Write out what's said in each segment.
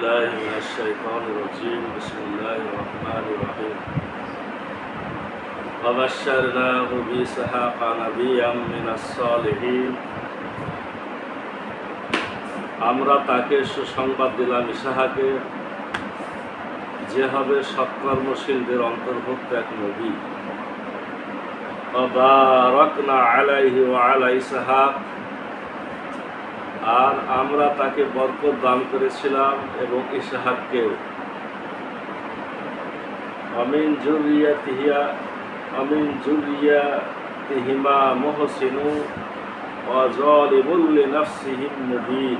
بالله من الشيطان الرجيم بسم الله الرحمن الرحيم وبشرناه بإسحاق نبيا من الصالحين আমরা তাকে সুসংবাদ দিলাম ইসহাকে যে হবে সৎকর্মশীলদের অন্তর্ভুক্ত এক নবী وباركنا عليه وعلى إسحاق আর আমরা তাকে বরকত দান করেছিলাম এবং ইসহাককেও আমিন যুররিয়াতিহিমা মুহসিনু ওয়া যালিমুল লিনাফসিহি মুবিন।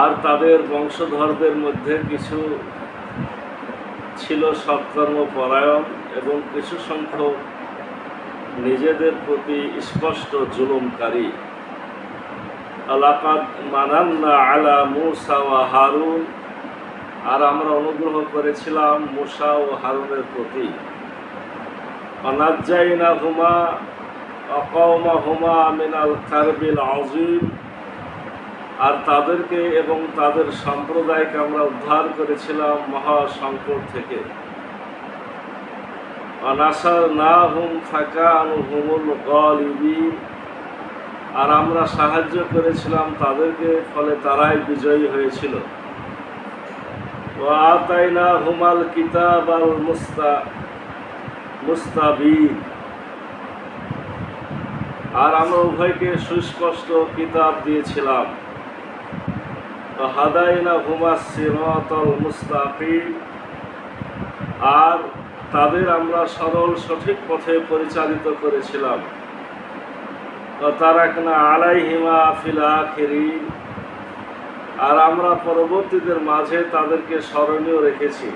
আর তাদের বংশধরদের মধ্যে কিছু ছিল সৎকর্মপরায়ণ এবং কিছু সংখ্যক নিজেদের প্রতি স্পষ্ট জুলুমকারী। লাকাদ মানান্না আলা মূসা ওয়া হারুন আর আমরা অনুগ্রহ করেছিলাম মূসা ও হারুনের প্রতি। ওয়ানাজ্জাইনাহুমা ওয়া কওমাহুমা মিনাল কারবিল আযীম আর তাদেরকে এবং তাদের সম্প্রদায়কে আমরা উদ্ধার করেছিলাম মহা সংকট থেকে। ওয়ানাসারনাহুম ফাকানু হুমুল গালিবিন আর আমরা সাহায্য করেছিলাম তাদেরকে, ফলে তারাই বিজয়ী হয়েছিল। ওয়া আতাইনাহুমাল কিতাবাল মুস্তাবিন আর আমরা উভয়কে সুস্পষ্ট কিতাব দিয়েছিলাম। ওয়া হাদাইনাহুমাস সিরাতাল মুস্তাকিম আর তাদের আমরা সরল সঠিক পথে পরিচালিত করেছিলাম। তারাকনা আলাইহিমা ফিল আখিরিন আর আমরা পরবর্তীদের মাঝে তাদেরকে স্মরণীয় রেখেছি।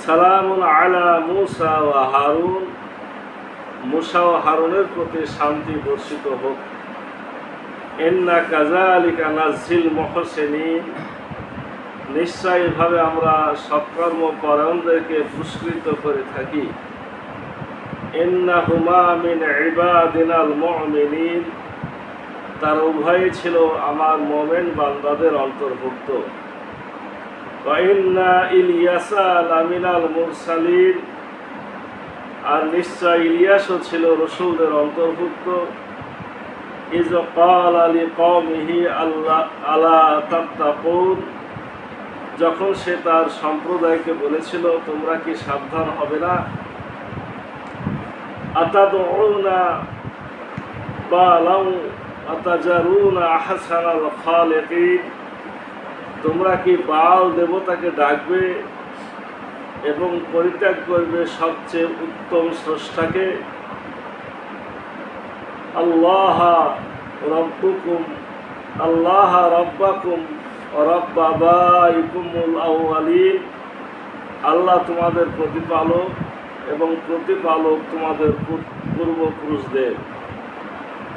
সালামুন আলা মূসা ওয়া হারুন মূসা ও হারুনের প্রতি শান্তি বর্ষিত হোক। ইন্না কাযালিকা নাযিল মুহসিনিন নিশ্চয় এভাবে আমরা সৎকর্ম পরায়ণদেরকে পুরস্কৃত করে থাকি। ইন্নাহুমা মিন ইবাদিনাল মুমিনিন তার উভয়ই ছিল আমার মুমিন বান্দাদের অন্তর্ভুক্ত। ওয়া ইন্না ইলিয়াসা লামিনাল মুরসালিন আর নিশ্চয় ইলিয়াসও ছিল রসুলদের অন্তর্ভুক্ত। ইয ক্বালা লিকওমিহি আলা তাত্তাকুন যখন সে তার সম্প্রদায়কে বলেছিল তোমরা কি সাবধান হবে না। আতাদউনা বালাউ আতাজারুনা আহসানাল খালিকিন তোমরা কি বাল দেবতাকে ডাকবে এবং পরিত্যাগ করবে সবচেয়ে উত্তম স্রষ্টাকে। আল্লাহ রাব্বাকুম ওয়া রাব্ব আবাইকুমুল আউয়ালিন আল্লাহ তোমাদের প্রতিপালক এবং প্রতিপালক তোমাদের পূর্বপুরুষদের।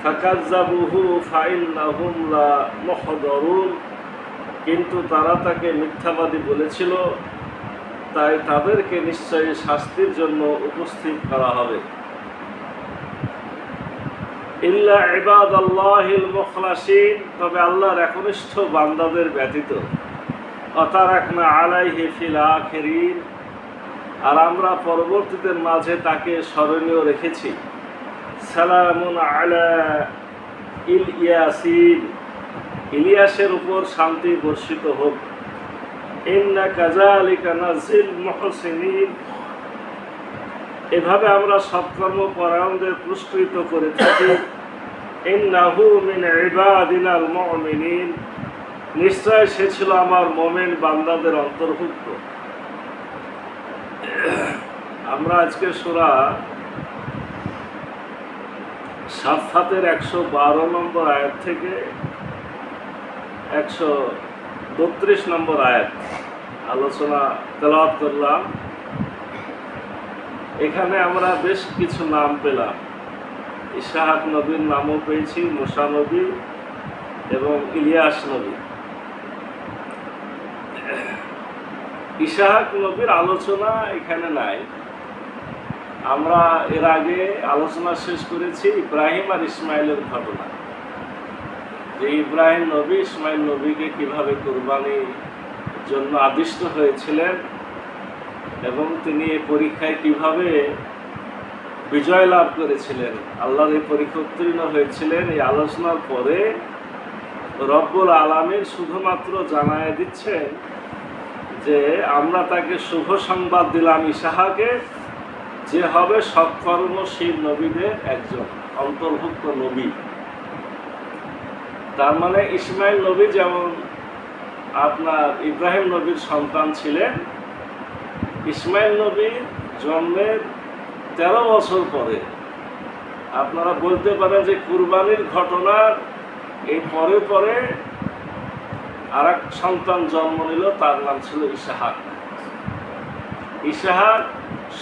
ফাকাজ্জাবুহু ফাইন্নাহুম লা মুহদারুন কিন্তু তারা তাকে মিথ্যাবাদী বলেছিল, তাই তাদেরকে নিশ্চয়ই শাস্তির জন্য উপস্থিত করা হবে। ইল্লা ইবাদাল্লাহিল মুখলাসিন তবে আল্লাহর একনিষ্ঠ বান্দাদের ব্যতীত। ওয়াতারাকনা আলাইহি ফিল আখিরিন আর আমরা পরবর্তীদের মাঝে তাকে স্মরণীয় রেখেছি। সালামুন আলা ইলিয়াসিন ইলিয়াসের উপর শান্তি বর্ষিত হোক। ইন্না কাযালিকা নাযিল মুহসিনিন এভাবে আমরা সৎকর্ম পরায়ণদের পুরস্কৃত করে থাকি। ইন্নাহু মিন ইবাদিনাল মুমিনিন নিশ্চয় সে ছিল আমার মুমিন বান্দাদের অন্তর্ভুক্ত। আমরা আজকে সূরা সাফফাতের 112 নম্বর আয়াত থেকে 132 নম্বর আয়াত আলোচনা তেলাওয়াত করলাম। এখানে আমরা বেশ কিছু নাম পেলাম। ইসহাক নবীর নামও পেয়েছি, মূসা নবী এবং ইলিয়াস নবী। ইসহাক নবীর আলোচনা এখানে নাই। আমরা এর আগে আলোচনা শেষ করেছি ইব্রাহিম আর ইসমাইলের ঘটনা। যে ইব্রাহিম নবী ইসমাইল নবীকে কিভাবে কুরবানির জন্য আদিষ্ট হয়েছিলেন এবং তিনি এই পরীক্ষায় কিভাবে বিজয় লাভ করেছিলেন, আল্লাহর এই পরীক্ষা উত্তীর্ণ হয়েছিলেন। এই আলোচনার পরে রব্বুল আলামিন শুধুমাত্র জানায় দিচ্ছেন যে আমরা তাকে শুভ সংবাদ দিলাম ইসহাকে, যে হবে সৎকর্মশীল নবীদের একজন অন্তর্ভুক্ত নবী। তার মানে ইসমাইল নবী যেমন আপনার ইব্রাহিম নবীর সন্তান ছিলেন, ইসমাইল নবীর জন্মের 13 বছর পরে আপনারা বলতে পারেন যে কুরবানির ঘটনার এই পরে পরে আর এক সন্তান জন্ম নিল, তার নাম ছিল ইসহাক। ইসহাক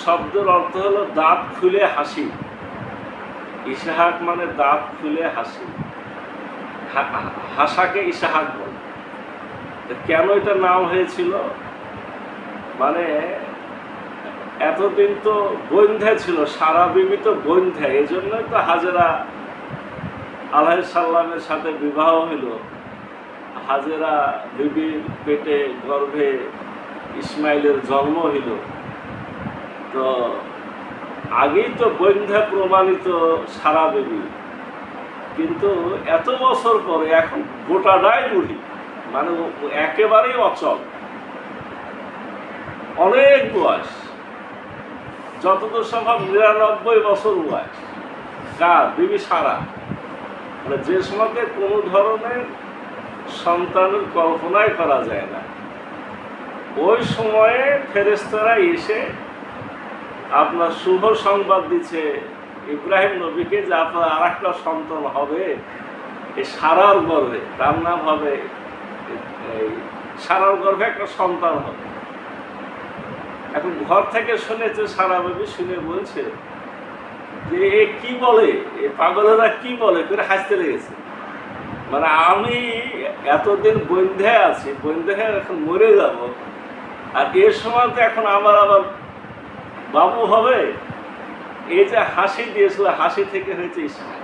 শব্দের অর্থ হলো দাঁত খুলে হাসি। ইসহাক মানে দাঁত খুলে হাসি, হাসাকে ইসহাক বলে। কেন এটা নাম হয়েছিল? মানে এতদিন তো বন্ধ্যা ছিল, সারা বিবি তো বন্ধ্যা, এই জন্যই তো হাজেরা আলাইহিস সালামের সাথে বিবাহ হইল। হাজেরা বিবির পেটে গর্ভে ইসমাইলের জন্ম হইল। তো আগেই তো বন্ধ্যা প্রমাণিত সারা বিবি, কিন্তু এত বছর পরে এখন গোটাটাই বুড়ি, মানে একেবারেই অচল, অনেক বয়স, যতদূর সম্ভব 99 বছর বয়স। কার? বিবি সারা। মানে যে সময়তে কোনো ধরনের সন্তানের কল্পনাই করা যায় না, ওই সময়ে ফেরেশতারা এসে আপনার শুভ সংবাদ দিচ্ছে ইব্রাহিম নবীকে যে আপনার আর একটা সন্তান হবে এই সারার গর্ভে, তার নাম হবে এই সারার গর্ভে একটা সন্তান হবে। এখন ঘর থেকে শুনেছে সারা বেবি, শুনে বলছে যে এ কি বলে, এ পাগলেরা কি বলে, করে হাসতে লেগেছে। মানে আমি এতদিন বন্ধ্যায় আছি, বন্ধ্যায় এখন মরে যাব, আর এর সময় তো এখন আমার আবার বাবু হবে। এই যে হাসি দিয়েছিল, হাসি থেকে হয়েছে ইসহাক।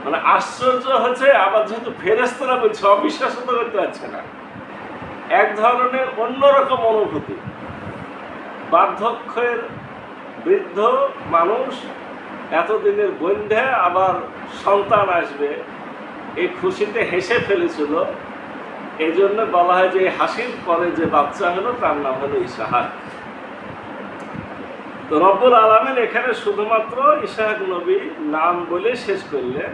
মানে আশ্চর্য হচ্ছে, আবার যেহেতু ফেরেশতারা বলছে, অবিশ্বাস তো করতে পারছে না। এক ধরনের অন্যরকম অনুভূতি। বার্ধক্যের বৃদ্ধ মানুষ, এতদিনের বন্ধ্যা, আবার সন্তান আসবে, এই খুশিতে হেসে ফেলেছিল। এই জন্য বলা হয় যে হাসির পরে যে বাচ্চা হলো তার নাম হলো ইসহাক। তো রব্বুল আলামিন এখানে শুধুমাত্র ইসহাক নবী নাম বলে শেষ করলেন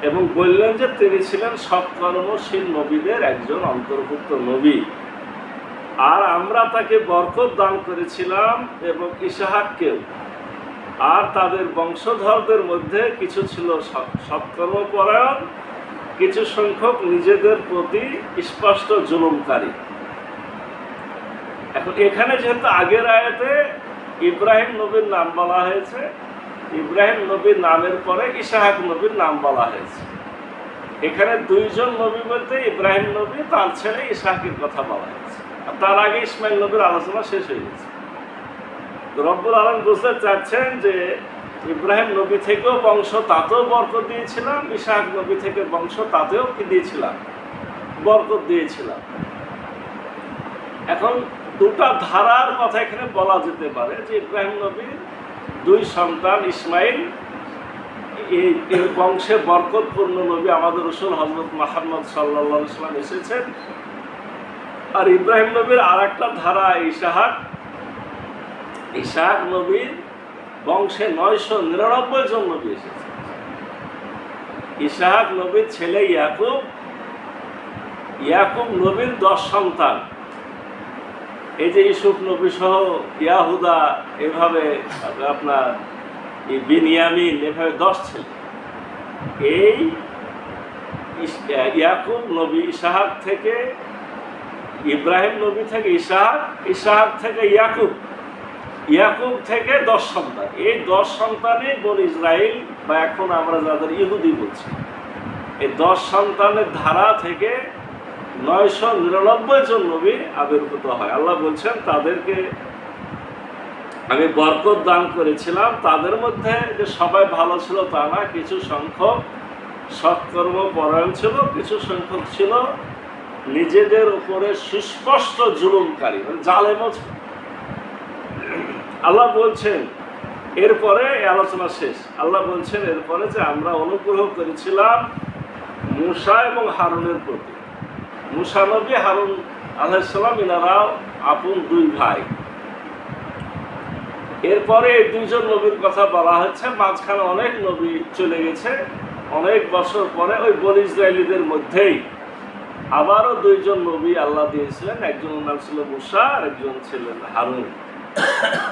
এবং বললেন যে তিনি ছিলেন সৎকর্মশীল নবীদের একজন অন্তর্ভুক্ত নবী, আর আমরা তাকে বরকত দান করেছিলাম এবং ইসহাককেও। আর তাদের বংশধরদের মধ্যে কিছু ছিল সৎকর্মপরায়ণ, কিছু সংখ্যক নিজেদের প্রতি স্পষ্ট জুলুমকারী। এখন এখানে যেহেতু আগের আয়াতে ইব্রাহিম নবীর নাম বলা হয়েছে, ইব্রাহিম নবীর নামের পরে ইসহাক নবীর নাম বলা হয়েছে। এখানে দুইজন নবী বলতে ইব্রাহিম নবী, তার ছেলে ইসহাকের কথা বলা হয়েছে। আর তার আগে ইসমাইল নবীর আলোচনা শেষ হয়ে গেছে। রব্বুল আলামিন বুঝতে চাচ্ছেন যে ইব্রাহিম নবী থেকেও বংশ, তাতেও বরকত দিয়েছিলাম, ইসহাক নবী থেকে বংশ, তাতেও কি দিয়েছিলাম? বরকত দিয়েছিলাম। এখন দুটা ধারার কথা এখানে বলা যেতে পারে যে ইব্রাহিম নবীর দুই সন্তান ইসমাইল, এই বংশে বরকতপূর্ণ নবী আমাদের রাসূল হযরত মুহাম্মদ সাল্লাল্লাহু আলাইহি ওয়াসাল্লাম এসেছেন। আর ইব্রাহিম নবীর আর একটা ধারা ইসহাক। ইসহাক নবীর বংশে 999 জন নবী এসেছে। ইসহাক নবীর ছেলে ইয়াকুব, ইয়াকুব নবীর 10 সন্তান। এই যে ইউসুফ নবী সহ ইয়াহুদা, এভাবে আপনার বিনিয়ামিন, এভাবে 10 ছেলে। এই ইয়াকুব নবী ইসহাক থেকে, ইব্রাহিম নবী থেকে ইসহাক, ইসহাক থেকে ইয়াকুব, ইয়াকুব থেকে 10 সন্তান। এই 10 সন্তানই বনি ইসরাইল, বা এখন আমরা যাদের ইহুদি বলছি, এই 10 সন্তানের ধারা থেকে 999 জন নবী আবির্ভূত হয়। আল্লাহ বলছেন তাদেরকে আমি বরকত দান করেছিলাম। তাদের মধ্যে যে সবাই ভালো ছিল তা না, কিছু সংখ্যক সৎকর্ম পরায়ণ ছিল, কিছু সংখ্যক ছিল নিজেদের উপরে সুস্পষ্ট জুলুমকারী, জালেমও ছিল। আল্লাহ বলছেন এরপরে, এই আলোচনা শেষ, আল্লাহ বলছেন এরপরে যে আমরা অনুগ্রহ করেছিলাম মূসা এবং হারুনের প্রতি। মূসা নবী, হারুন আলাইহিস সালাম, এনারাও আপন দুই ভাই। এরপরে এই দুইজন নবীর কথা বলা হচ্ছে, মাঝখানে অনেক নবী চলে গেছে। অনেক বছর পরে ওই বনী ইসরায়েলীদের মধ্যেই আবারও দুইজন নবী আল্লাহ দিয়েছিলেন, একজনের নাম ছিল মূসা আর একজন ছিলেন হারুন।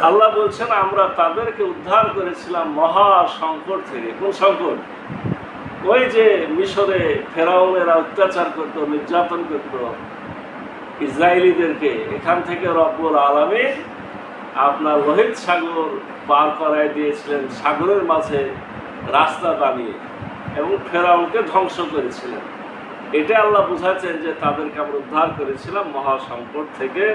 আল্লাহ বলছেন আমরা তাদেরকে উদ্ধার করেছিলাম মহা সংকট থেকে। কোন সংকট? ওই যে মিশরে ফেরাউনেরা অত্যাচার করত, নির্যাতন করত ইসরায়েলীদেরকে, এখান থেকে রব্বুল আলামিন আপনার লোহিত সাগর পার করায় দিয়েছিলেন, সাগরের মাঝে রাস্তা বানিয়ে, এবং ফেরাউনকে ধ্বংস করেছিলেন। এটা আল্লাহ বুঝাচ্ছেন যে তাদেরকে আমরা উদ্ধার করেছিলাম মহা সংকট থেকে,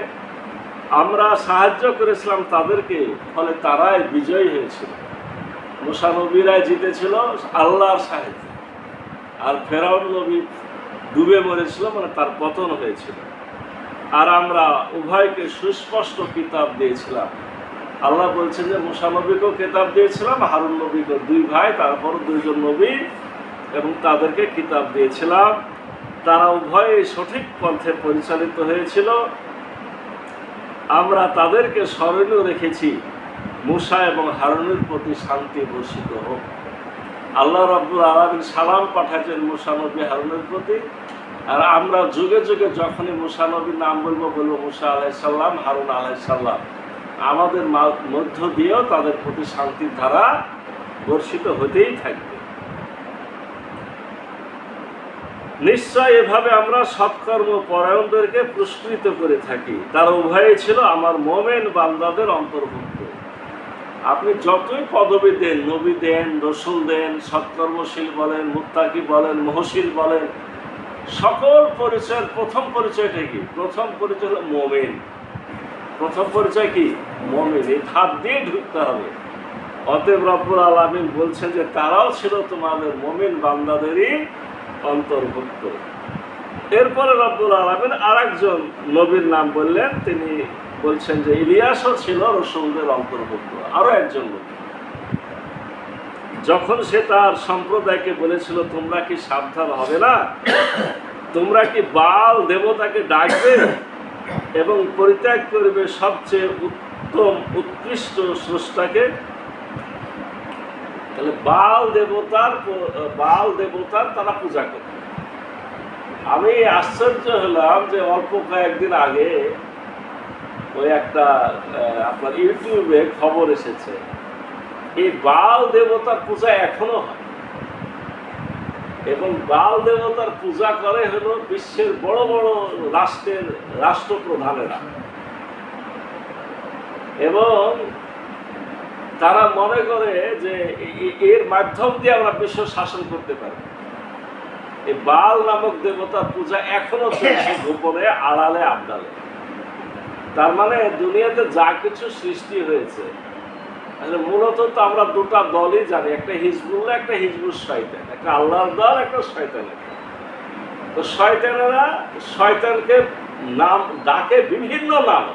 আমরা সাহায্য করেছিলাম তাদেরকে, ফলে তারাই বিজয়ী হয়েছিল। মূসা নবীরাই জিতেছিল আল্লাহর সাহায্যে, আর ফেরাউন নবী ডুবে মরেছিল, মানে তার পতন হয়েছিল। আর আমরা উভয়কে সুস্পষ্ট কিতাব দিয়েছিলাম। আল্লাহ বলছেন যে মূসা নবীকেও কিতাব দিয়েছিলাম, হারুন নবীকেও, দুই ভাই, তারপর দুইজন নবী, এবং তাদেরকে কিতাব দিয়েছিলাম। তারা উভয়ে সঠিক পন্থে পরিচালিত হয়েছিল। আমরা তাদেরকে স্মরণীয় রেখেছি, মূসা এবং হারুনের প্রতি শান্তি বর্ষিত হোক। আল্লাহ রাব্বুল আলামিন সালাম পাঠাচ্ছেন মূসা নবী, হারুনের প্রতি। আর আমরা যুগে যুগে যখনই মূসা নবীর নাম বলবো, বলবো মূসা আলাইহিস সালাম, হারুন আলাইহিস সালাম। আমাদের মধ্য দিয়েও তাদের প্রতি শান্তির ধারা বর্ষিত হতেই থাকবে। নিশ্চয় এভাবে আমরা সৎকর্ম পরায়ণদেরকে পুরস্কৃত করে থাকি। তারা উভয়ই ছিল আমার মোমেন বান্দাদের অন্তর্ভুক্ত। আপনি যতই পদবী দেন, নবী দেন, রসুল দেন, সৎকর্মশীল বলেন, মুত্তাকি বলেন, মুহসিন বলেন, সকল পরিচয়ের প্রথম পরিচয়টা কি? প্রথম পরিচয় হলো মোমেন। প্রথম পরিচয় কি? মোমেন। এই ধাপ দিয়ে ঢুকতে হবে। অতএব রব্বুল আলামিন বলছেন যে তারাও ছিল তোমাদের মোমেন বান্দাদেরই অন্তর্ভুক্ত। এরপরে রব্বুল আলামিন আরেকজন নবীর নাম বললেন, তিনি বলছেন যে ইলিয়াসও ছিল রসুলদের অন্তর্ভুক্ত, আরো একজন নবী। যখন সে তার সম্প্রদায়কে বলেছিল তোমরা কি সাবধান হবে না, তোমরা কি বাল দেবতাকে ডাকবে এবং পরিত্যাগ করবে সবচেয়ে উত্তম উৎকৃষ্ট স্রষ্টাকে? তাহলে বাল দেবতার তারা পূজা করে। আমি আশ্চর্য হলাম যে অল্প কয়েকদিন আগে ওই একটা আপনার ইউটিউবে খবর এসেছে, এই বাল দেবতার পূজা এখনো হয়, এবং বাল দেবতার পূজা করে হলো বিশ্বের বড় বড় রাষ্ট্রের রাষ্ট্রপ্রধানেরা, এবং তারা মনে করে যে এর মাধ্যম দিয়ে আমরা বিশ্ব শাসন করতে পারি। এই বাল নামক দেবতার পূজা এখনো চলছে গোপনে, আড়ালে, আবডালে। তার মানে দুনিয়াতে যা কিছু সৃষ্টি হয়েছে, মূলত তো আমরা দুটা দলই জানি, একটা হিজবুল্লাহ, একটা হিজবুল শয়তান, একটা আল্লাহর দল, একটা শয়তানের। তো শয়তানেরা শয়তানকে নাম ডাকে বিভিন্ন নাম।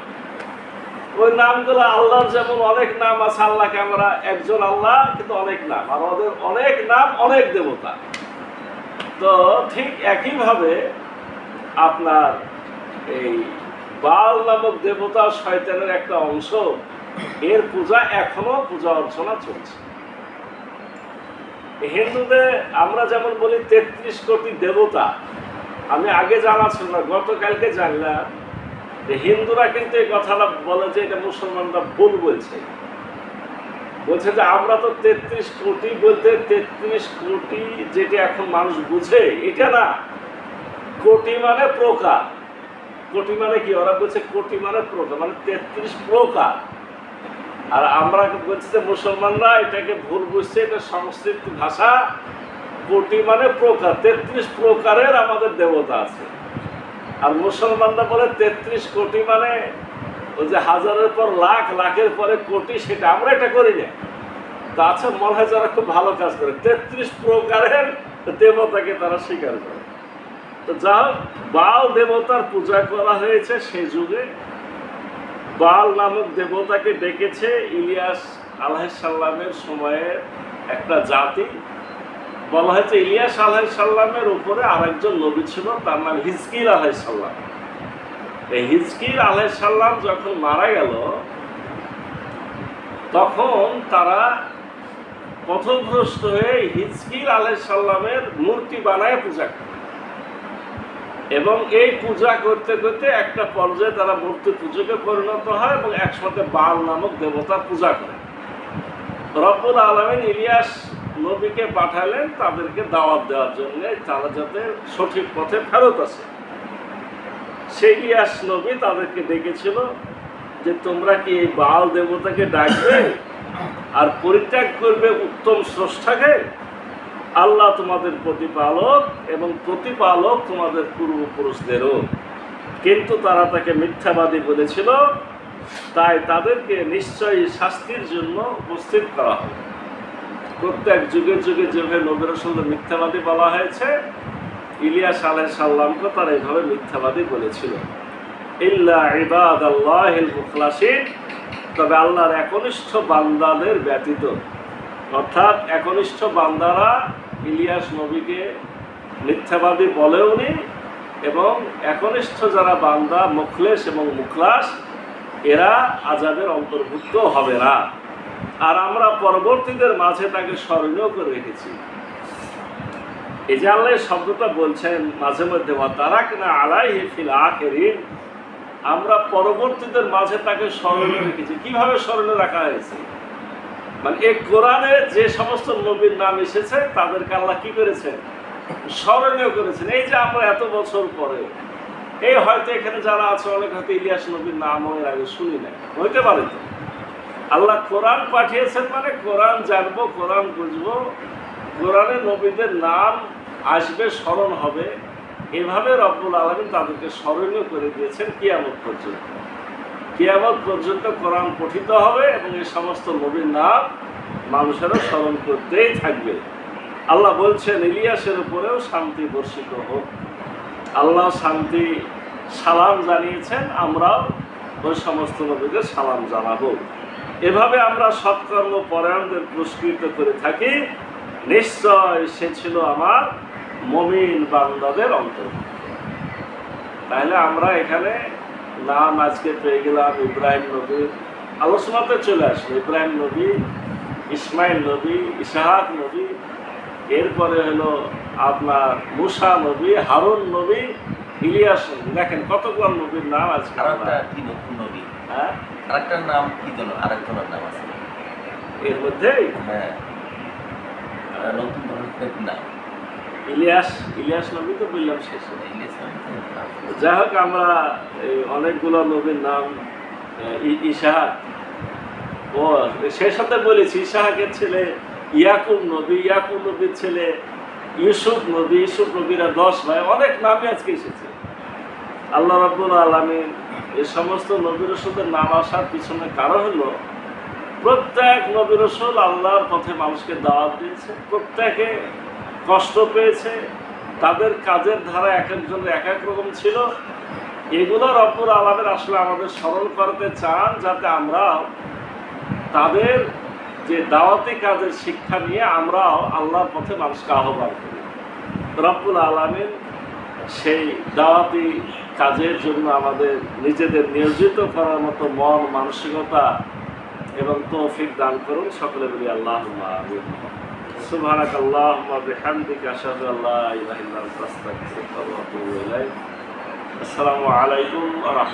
ওই নামগুলো আল্লাহর যেমন অনেক নাম আছে, আল্লাহকে আমরা একজন আল্লাহ, কিন্তু অনেক নাম, আর ওদের অনেক নাম, অনেক দেবতা। তো ঠিক একইভাবে আপনার এই বাল নামক দেবতা শয়তানের একটা অংশ, এর পূজা এখনো পূজা অর্চনা চলছে। হিন্দুদের আমরা যেমন বলি ৩৩ কোটি দেবতা, আমি আগে জানা ছিল না, গতকালকে জানলাম যে হিন্দুরা কিন্তু এই কথাটা বলে যে এটা মুসলমানরা ভুল বলছে। বলছে যে আমরা তো ৩৩ কোটি বলতে ৩৩ কোটি যেটা এখন মানুষ বুঝে এটা না, কোটি মানে প্রকার। কোটি মানে কি? ওরা বলছে কোটি মানে প্রকার, মানে ৩৩ প্রকার। আর আমরা বলছি যে মুসলমানরা এটাকে ভুল বুঝছে, এটা সংস্কৃত ভাষা। কোটি মানে প্রকার, ৩৩ প্রকারের আমাদের দেবতা আছে। আর মুসলমানরা বলে ৩৩ কোটি মানে ওই যে হাজারের পর লাখ, লাখের পরে কোটি, সেটা আমরা এটা করি না। তা আচ্ছা, মনে হয় যারা খুব ভালো কাজ করে, ৩৩ প্রকারের দেবতাকে তারা স্বীকার করে। তো যা হোক, বাল দেবতার পূজা করা হয়েছে সেই যুগে। বাল নামক দেবতাকে ডেকেছে ইলিয়াস আলাইহিস সালামের সময়ের একটা জাতি। বলা হয়েছে ইলিয়াস আলাইহিস সালামের উপরে আরেকজন নবী ছিল, তার নাম হিজকিল আলাইহিস সালাম। এই হিজকিল আলাইহিস সালাম যখন মারা গেল, তখন তারা পথভ্রষ্ট হয়ে হিজকিল আলাইহিস সালামের মূর্তি বানায় পূজা করে, এবং এই পূজা করতে করতে একটা পর্যায়ে তারা মূর্তি পূজাকে পরিণত হয় এবং একসাথে বাল নামক দেবতার পূজা করে। রব্বুল আলামিন ইলিয়াস নবীকে পাঠালেন তাদেরকে দাওয়াত দেওয়ার জন্য, তারা যাতে সঠিক পথে ফেরত আসে। সেই ইলিয়াস নবী তাদেরকে ডেকেছিল যে তোমরা কি এই বাল দেবতাকে ডাকবে আর পরিত্যাগ করবে উত্তম স্রষ্টাকে? আল্লাহ তোমাদের প্রতিপালক এবং প্রতিপালক তোমাদের পূর্বপুরুষদেরও। কিন্তু তারা তাকে মিথ্যাবাদী বলেছিল, তাই তাদেরকে নিশ্চয়ই শাস্তির জন্য উপস্থিত করা হবে। প্রত্যেক যুগে যুগে যেভাবে নবী রাসূলদের মিথ্যাবাদী বলা হয়েছে, ইলিয়াস আলাইহিস সালামকে তারা এইভাবে মিথ্যাবাদী বলেছিল। ইল্লা ইবাদাল্লাহিল মুখলাসিন, তবে আল্লাহর একনিষ্ঠ বান্দাদের ব্যতীত। অর্থাৎ একনিষ্ঠ বান্দারা ইলিয়াস নবীকে মিথ্যাবাদী বলেওনি, এবং একনিষ্ঠ যারা বান্দা মুখলেস এবং মুখলাস, এরা আযাবের অন্তর্ভুক্ত হবে না। আর আমরা পরবর্তীদের মাঝে তাকে স্মরণীয় করে রেখেছি। এই যে আল্লাহ শব্দটা বলছেন মাঝে মধ্যে, ওয়াতারাকনা আলাইহি ফিল আখিরিন, আমরা পরবর্তীদের মাঝে তাকে স্মরণীয় রেখেছি। কিভাবে স্মরণীয় রাখা হয়েছে? মানে এই কোরআনে যে সমস্ত নবীর নাম এসেছে তাদেরকে আল্লাহ কি করেছেন? স্মরণীয় করেছেন। এই যে আমরা এত বছর পরে, এই হয়তো এখানে যারা আছে অনেক হয়তো ইলিয়াস নবীর নাম এর আগে শুনি নাই, হইতে পারে। তো আল্লাহ কোরআন পাঠিয়েছেন মানে কোরআন জানবো, কোরআন বুঝবো, কোরআনে নবীদের নাম আসবে, স্মরণ হবে। এভাবে রব্বুল আলামিন তাদেরকে স্মরণীয় করে দিয়েছেন কিয়ামত পর্যন্ত। কিয়ামত পর্যন্ত কোরআন পঠিত হবে এবং এই সমস্ত নবীর নাম মানুষেরা স্মরণ করতেই থাকবে। আল্লাহ বলছেন ইলিয়াসের উপরেও শান্তি বর্ষিত হোক। আল্লাহ শান্তি সালাম জানিয়েছেন, আমরাও ওই সমস্ত নবীদের সালাম জানাবো। এভাবে আমরা সৎকর্ম পরায়ণদের পুরস্কৃত করে থাকি। নিশ্চয় সে ছিল আমার মুমিন বান্দাদের অন্তর্ভুক্ত। তাহলে আমরা এখানে নাম আজকে পেয়ে গেলাম ইব্রাহিম নবীর, আলোচনাতে চলে আসলো ইব্রাহিম নবী, ইসমাইল নবী, ইসহাক নবী, এরপরে হলো আপনার মুসা নবী, হারুন নবী, ইলিয়াস নবী। দেখেন কতগুলো নবীর নাম আজকে। হ্যাঁ, আরেকটার নাম কি যেন, আরেকজনের নাম আছে এর মধ্যেই। হ্যাঁ, নতুন ধরনের নাম ইলিয়াস নবী তো বললাম শেষে। যাই হোক, আমরা অনেকগুলো নবীর নাম, ইসহাক, ও সেই সাথে বলেছি ইসহাকের ছেলে ইয়াকুব নবী, ইয়াকুব নবীর ছেলে ইউসুফ নবী, ইউসুফ নবীরা 10 ভাই, অনেক নামই আজকে এসেছে। আল্লাহ রাব্বুল আলামিন এই সমস্ত নবী রাসূলদের নাম আসার পিছনে কারণ হলো প্রত্যেক নবী রাসূল আল্লাহর পথে মানুষকে দাওয়াত দিয়েছে, প্রত্যেকে কষ্ট পেয়েছে, তাদের কাজের ধারা এক একজনের এক এক রকম ছিল। এগুলো রব্বুল আলামিন আসলে আমাদের স্মরণ করতে চান, যাতে আমরা তাদের যে দাওয়াতি কাজের শিক্ষা নিয়ে আমরাও আল্লাহর পথে মানুষকে আহ্বান করি। রব্বুল আলামিন সেই দাওয়াতি কাজের জন্য আমাদের নিজেদের নিয়োজিত করার মতো মন মানসিকতা এবং তৌফিক দান করুন। সকলে বলি আল্লাহুম্মা আমিন। সুবহানাকাল্লাহুম্মা বিহামদিকা আশহাদু আল্লা ইলাহা ইল্লা আনতা আস্তাগফিরুকা ওয়া আতুবু ইলাইক। আসসালামু আলাইকুম ওয়া রাহমাতুল্লাহ।